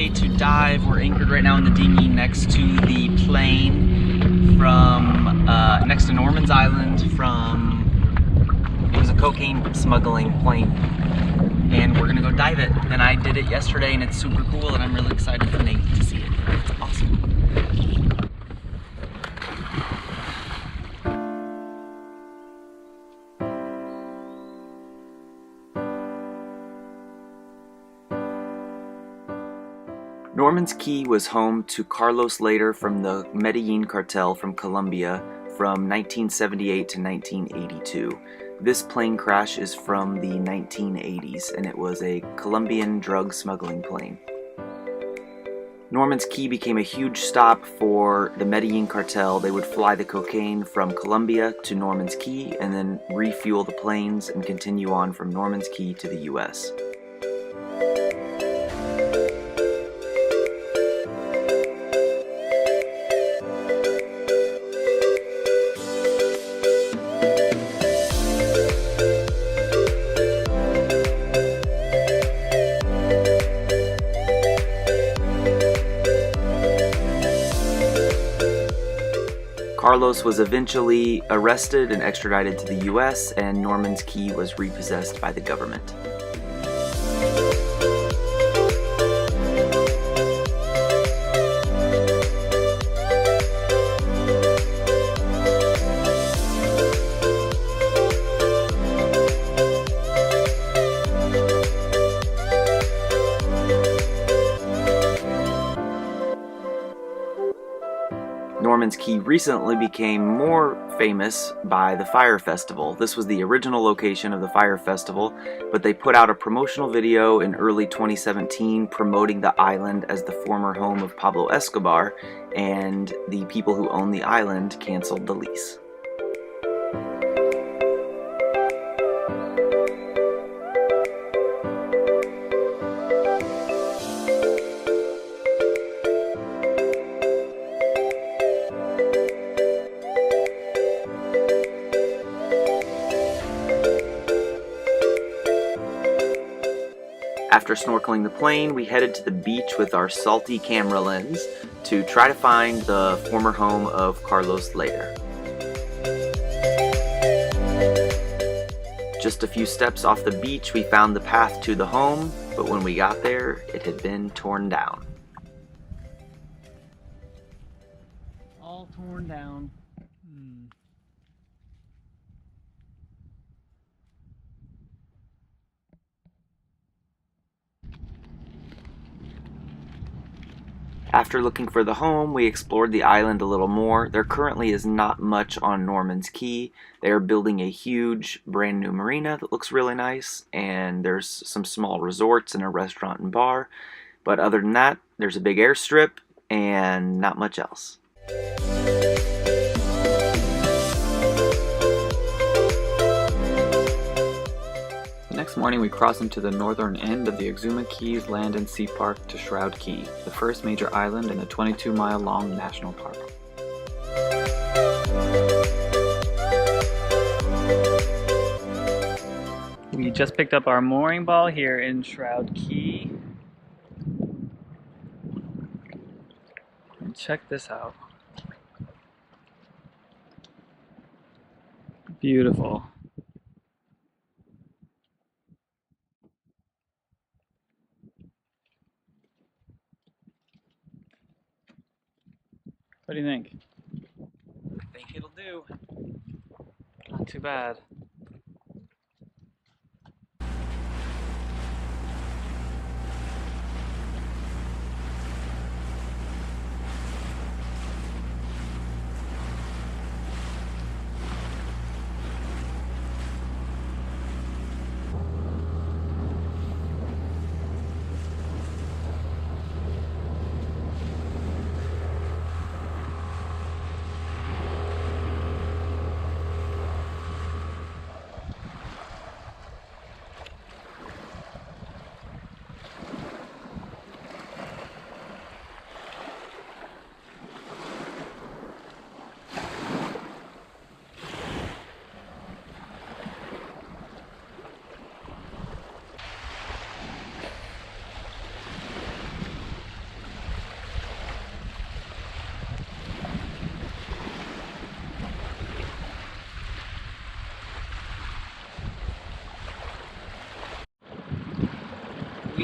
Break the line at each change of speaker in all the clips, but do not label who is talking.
Cay to dive. We're anchored right now in the dinghy next to the plane from, next to Norman's Island it was a cocaine smuggling plane. And we're gonna go dive it. And I did it yesterday and it's super cool and I'm really excited for Nate to see it. It's awesome. Norman's Cay was home to Carlos Later from the Medellin cartel from Colombia from 1978 to 1982. This plane crash is from the 1980s and it was a Colombian drug smuggling plane. Norman's Cay became a huge stop for the Medellin cartel. They would fly the cocaine from Colombia to Norman's Cay and then refuel the planes and continue on from Norman's Cay to the US. Carlos was eventually arrested and extradited to the US, and Norman's Cay was repossessed by the government. Norman's Cay recently became more famous by the Fire Festival. This was the original location of the Fire Festival, but they put out a promotional video in early 2017 promoting the island as the former home of Pablo Escobar, and the people who own the island canceled the lease. After snorkeling the plane, we headed to the beach with our salty camera lens to try to find the former home of Carlos Later. Just a few steps off the beach, we found the path to the home, but when we got there, it had been torn down. All torn down. After looking for the home, we explored the island a little more. There currently is not much on Norman's Cay. They are building a huge brand new marina that looks really nice, and there's some small resorts and a restaurant and bar. But other than that, there's a big airstrip and not much else. Next morning, we crossed into the northern end of the Exuma Cays Land and Sea Park to Shroud Cay, the first major island in the 22-mile-long national park. We just picked up our mooring ball here in Shroud Cay. And check this out. Beautiful. What do you think? I think it'll do. Not too bad.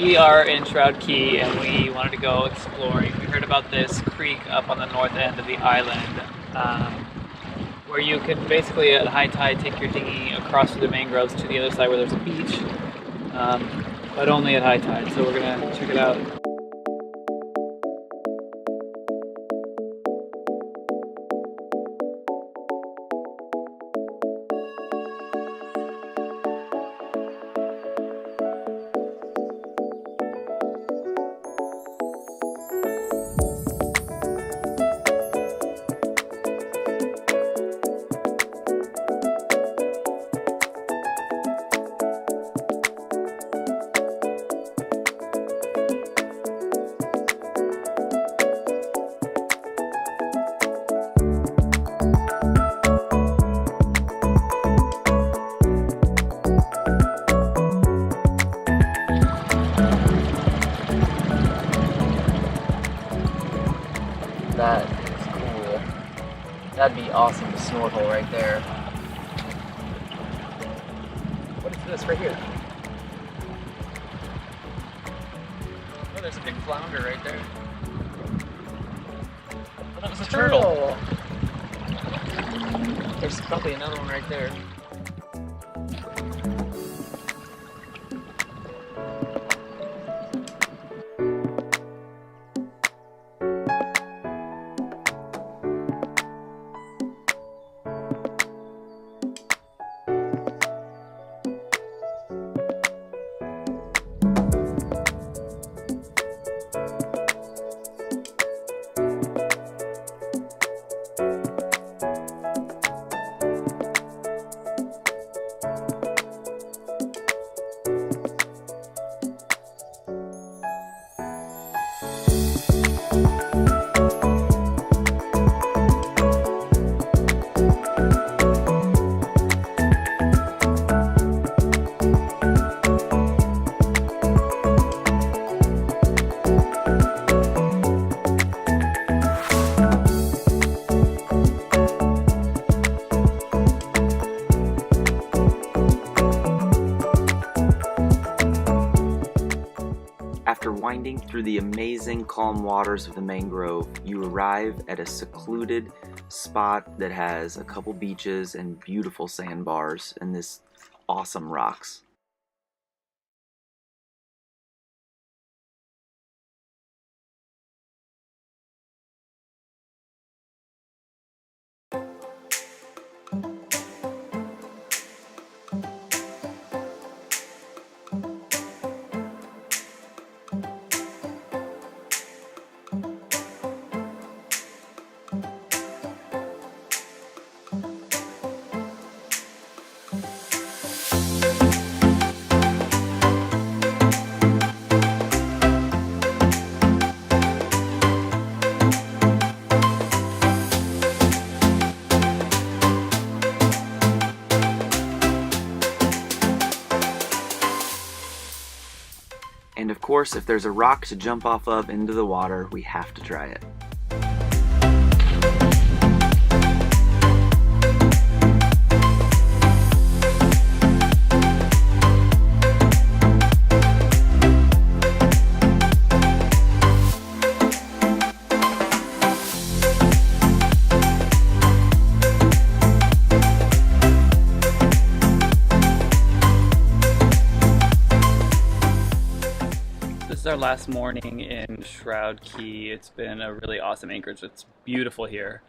We are in Shroud Cay and we wanted to go exploring. We heard about this creek up on the north end of the island where you can basically at high tide take your dinghy across through the mangroves to the other side where there's a beach, but only at high tide. So we're gonna check it out.
That is cool. That'd be awesome to snorkel right there. What is this right here? Oh, there's a big flounder right there. Oh, that was a turtle. There's probably another one right there. After winding through the amazing calm waters of the mangrove, you arrive at a secluded spot that has a couple beaches and beautiful sandbars and this awesome rocks. And of course, if there's a rock to jump off of into the water, we have to try it.
This is our last morning in Shroud Cay. It's been a really awesome anchorage. It's beautiful here.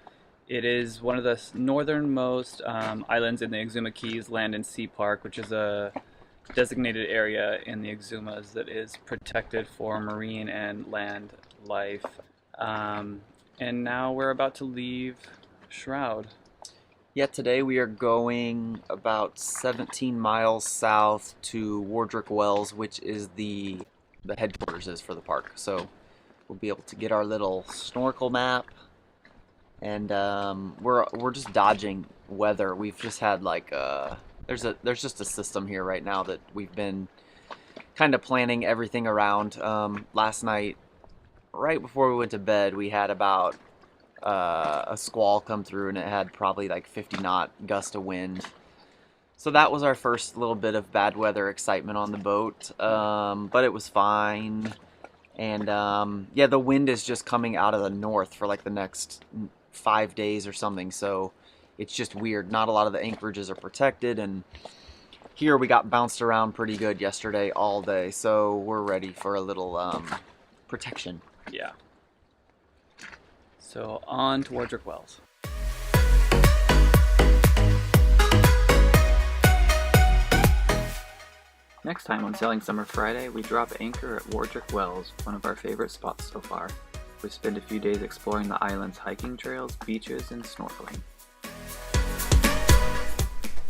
It is one of the northernmost islands in the Exuma Cays Land and Sea Park, which is a designated area in the Exumas that is protected for marine and land life. And now we're about to leave Shroud.
Yeah, today we are going about 17 miles south to Wardrick Wells, which is the headquarters is for the park. So we'll be able to get our little snorkel map, and we're just dodging weather. We've just had like there's just a system here right now that we've been kind of planning everything around. Last night, right before we went to bed, we had about a squall come through, and it had probably like 50 knot gust of wind. So that was our first little bit of bad weather excitement on the boat, but it was fine. And yeah, the wind is just coming out of the north for like the next 5 days or something. So it's just weird. Not a lot of the anchorages are protected, and here we got bounced around pretty good yesterday all day. So we're ready for a little protection.
Yeah. So on to Wardrick Wells.
Next time on Sailing Summer Friday, we drop anchor at Wardrick Wells, one of our favorite spots so far. We spend a few days exploring the island's hiking trails, beaches, and snorkeling.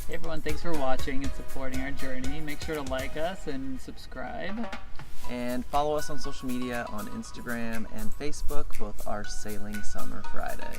Hey everyone, thanks for watching and supporting our journey. Make sure to like us and subscribe.
And follow us on social media on Instagram and Facebook, both are Sailing Summer Friday.